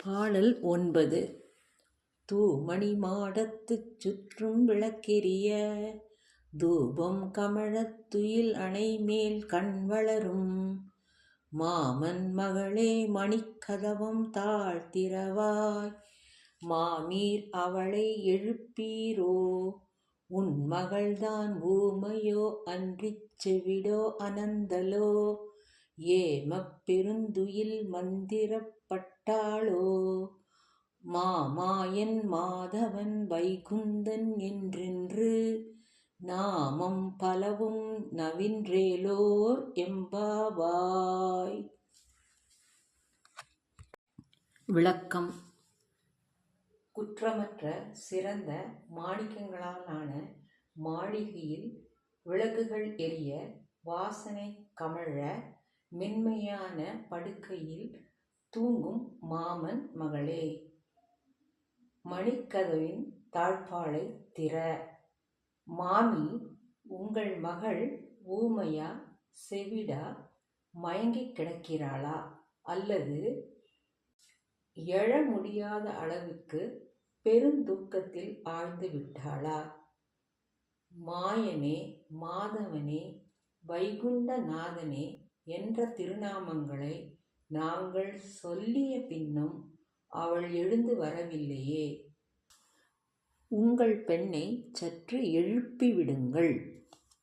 பாடல் 9. தூமணி மாடத்துச் சுற்றும் விளக்கெரிய தூபம் கமழத் துயில் அணைமேல் கண்வளரும் மாமன் மகளே மணிக்கதவம் தாழ்த்திரவாய் மாமீர் அவளை எழுப்பீரோ உன் மகள்தான் ஊமையோ அன்றிச் செவிடோ அனந்தலோ ஏமப் பெருந்துயில் மந்திரப்பட்டாளோ மாமாயன் மாதவன் வைகுந்தன் என்றென்று நாமம் பலவும் நவின்றேலோர் எம்பாவாய். விளக்கம். குற்றமற்ற சிறந்த மாணிக்கங்களாலான மாளிகையில் விளக்குகள் எரிய வாசனை கமழ மென்மையான படுக்கையில் தூங்கும் மாமன் மகளே, மணிக்கதவின் தாழ்ப்பாளை திற. மாமி, உங்கள் மகள் ஊமையா செவிடா மயங்கிக் கிடக்கிறாளா அல்லது எழ முடியாத அளவுக்கு பெருந்தூக்கத்தில் ஆழ்ந்து விட்டாளா? மாயனே, மாதவனே, வைகுண்ட நாதனே என்ற திருநாமங்களை நாங்கள் சொல்லிய பின்னும் அவள் எழுந்து வரவில்லையே. உங்கள் பெண்ணை சற்று எழுப்பிவிடுங்கள்.